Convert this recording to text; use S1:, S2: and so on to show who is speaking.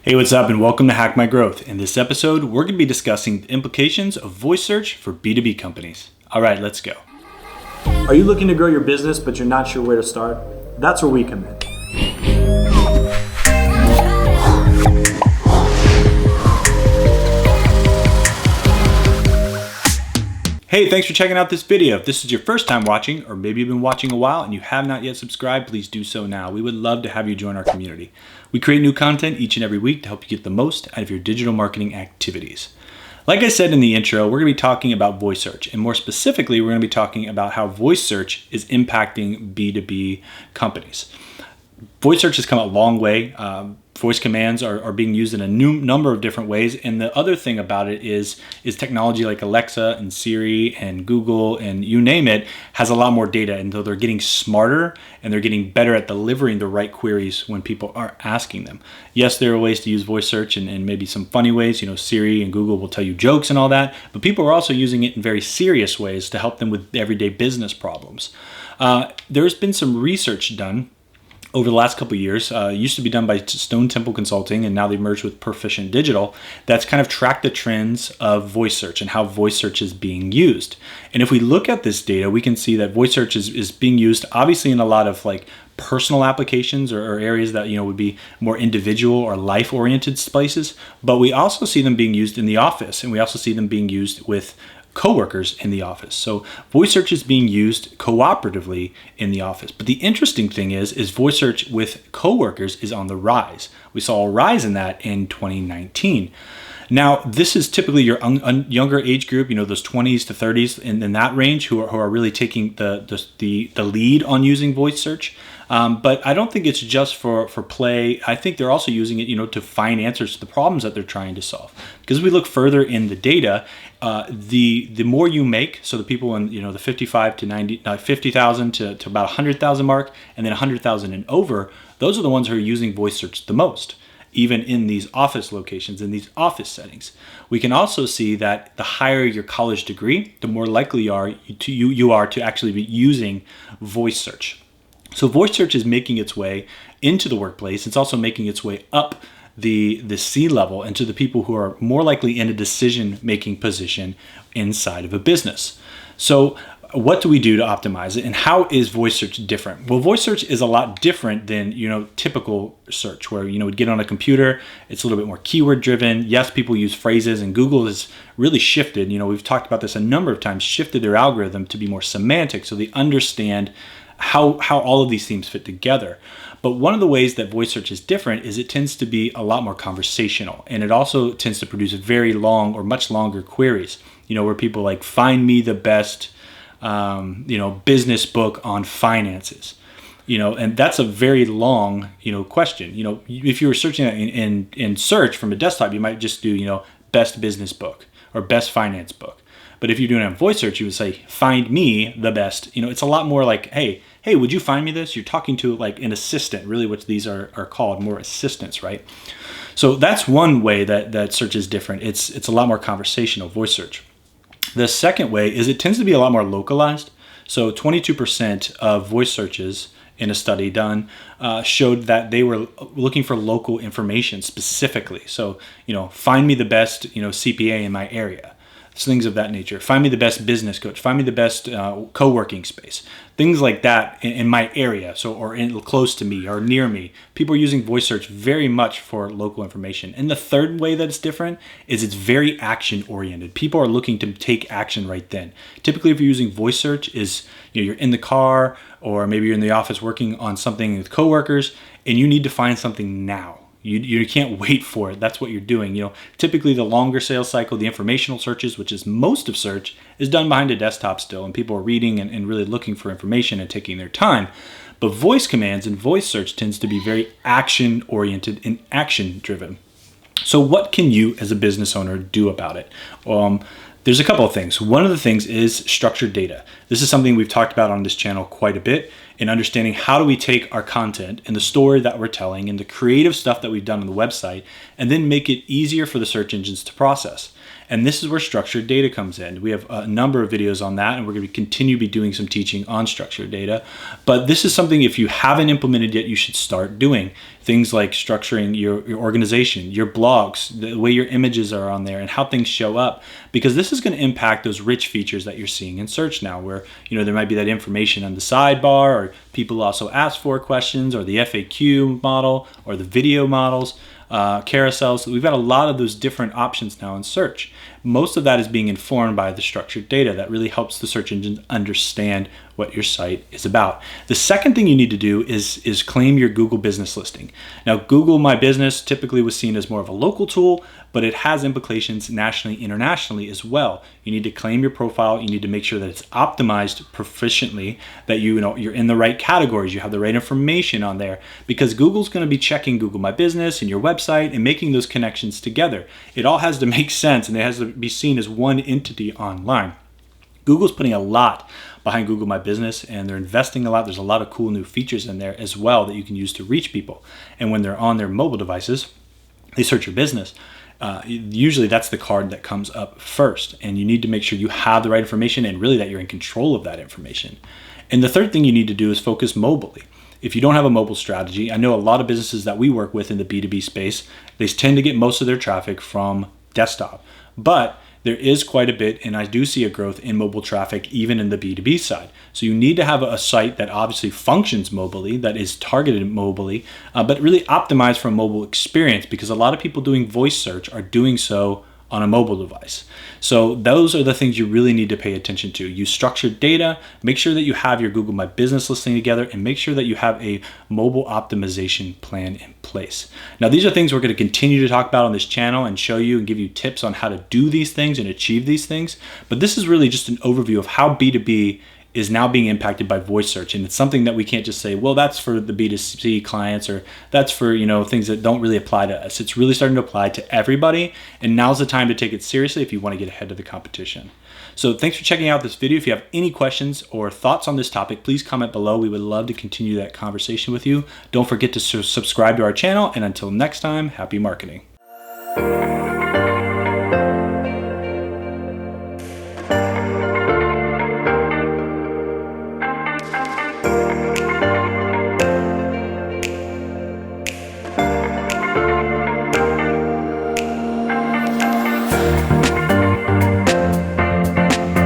S1: Hey, what's up, and welcome to Hack My Growth. In this episode, we're going to be discussing the implications of voice search for B2B companies. All right, let's go.
S2: Are you looking to grow your business, but you're not sure where to start? That's where we come in.
S1: Hey, thanks for checking out this video. If this is your first time watching, or maybe you've been watching a while and you have not yet subscribed, please do so now. We would love to have you join our community. We create new content each and every week to help you get the most out of your digital marketing activities. Like I said in the intro, we're going to be talking about voice search, and more specifically, we're going to be talking about how voice search is impacting B2B companies. Voice search has come a long way. Voice commands are being used in a new number of different ways. And the other thing about it is technology like Alexa and Siri and Google and you name it has a lot more data. And so they're getting smarter and they're getting better at delivering the right queries when people are asking them. Yes, there are ways to use voice search and maybe some funny ways. You know, Siri and Google will tell you jokes and all that. But people are also using it in very serious ways to help them with everyday business problems. There's been some research done over the last couple of years. Used to be done by Stone Temple Consulting, and now they've merged with Proficient Digital. That's kind of tracked the trends of voice search and how voice search is being used. And if we look at this data, we can see that voice search is being used obviously in a lot of like personal applications or areas that would be more individual or life-oriented places. But we also see them being used in the office, and we also see them being used with coworkers in the office. So voice search is being used cooperatively in the office. But the interesting thing is voice search with coworkers is on the rise. We saw a rise in that in 2019. Now, this is typically your younger age group, those 20s to 30s in that range who are really taking the lead on using voice search. But I don't think it's just for play. I think they're also using it, to find answers to the problems that they're trying to solve. Because as we look further in the data, the more you make, so the people in the 55 to 50,000 to about 100,000 mark, and then 100,000 and over, those are the ones who are using voice search the most, even in these office locations, in these office settings. We can also see that the higher your college degree, the more likely you are to actually be using voice search. So voice search is making its way into the workplace. It's also making its way up the C-level and to the people who are more likely in a decision-making position inside of a business. So what do we do to optimize it, and how is voice search different? Well, voice search is a lot different than typical search, where we'd get on a computer. It's a little bit more keyword driven. Yes, people use phrases, and Google has really shifted. We've talked about this a number of times. Shifted their algorithm to be more semantic, so they understand how all of these themes fit together. But one of the ways that voice search is different is it tends to be a lot more conversational, and it also tends to produce very long or much longer queries. Where people like, find me the best business book on finances, and that's a very long, question. If you were searching that in search from a desktop, you might just do, best business book or best finance book. But if you're doing it on voice search, you would say, find me the best. It's a lot more like, hey, would you find me this? You're talking to like an assistant, really what these are called, more assistants, right? So that's one way that search is different. It's a lot more conversational, voice search. The second way is it tends to be a lot more localized. So 22% of voice searches in a study done showed that they were looking for local information specifically. So, find me the best, CPA in my area. Things of that nature. Find me the best business coach. Find me the best co-working space. Things like that in my area, or close to me or near me. People are using voice search very much for local information. And the third way that it's different is it's very action oriented. People are looking to take action right then. Typically, if you're using voice search, is you're in the car or maybe you're in the office working on something with coworkers, and you need to find something now. You can't wait for it. That's what you're doing. Typically the longer sales cycle, the informational searches, which is most of search, is done behind a desktop still, and people are reading and really looking for information and taking their time. But voice commands and voice search tends to be very action oriented and action driven. So what can you as a business owner do about it? There's a couple of things. One of the things is structured data. This is something we've talked about on this channel quite a bit, in understanding how do we take our content and the story that we're telling and the creative stuff that we've done on the website and then make it easier for the search engines to process. And this is where structured data comes in. We have a number of videos on that, and we're going to continue to be doing some teaching on structured data. But this is something, if you haven't implemented yet, you should start doing. Things like structuring your organization, your blogs, the way your images are on there, and how things show up. Because this is going to impact those rich features that you're seeing in search now, where there might be that information on the sidebar, or people also ask for questions, or the FAQ model, or the video models. Carousels. We've got a lot of those different options now in search. Most of that is being informed by the structured data that really helps the search engines understand what your site is about. The second thing you need to do is claim your Google business listing. Now, Google My Business typically was seen as more of a local tool, but it has implications nationally, internationally as well. You need to claim your profile. You need to make sure that it's optimized proficiently, that you're in the right categories, you have the right information on there, because Google's going to be checking Google My Business and your website and making those connections together. It all has to make sense, and it has to be seen as one entity online. Google's putting a lot behind Google My Business, and they're investing a lot. There's a lot of cool new features in there as well that you can use to reach people. And when they're on their mobile devices, they search your business. Usually that's the card that comes up first, and you need to make sure you have the right information and really that you're in control of that information. And the third thing you need to do is focus mobilely. If you don't have a mobile strategy, I know a lot of businesses that we work with in the B2B space, they tend to get most of their traffic from desktop. But there is quite a bit, and I do see a growth in mobile traffic even in the B2B side. So you need to have a site that obviously functions mobilely, that is targeted mobilely, but really optimized for a mobile experience, because a lot of people doing voice search are doing so on a mobile device. So those are the things you really need to pay attention to. Use structured data, make sure that you have your Google My Business listing together, and make sure that you have a mobile optimization plan in place. Now, these are things we're going to continue to talk about on this channel and show you and give you tips on how to do these things and achieve these things. But this is really just an overview of how B2B is now being impacted by voice search. And it's something that we can't just say, well, that's for the B2C clients, or that's for, things that don't really apply to us. It's really starting to apply to everybody. And now's the time to take it seriously if you want to get ahead of the competition. So thanks for checking out this video. If you have any questions or thoughts on this topic, please comment below. We would love to continue that conversation with you. Don't forget to subscribe to our channel. And until next time, happy marketing.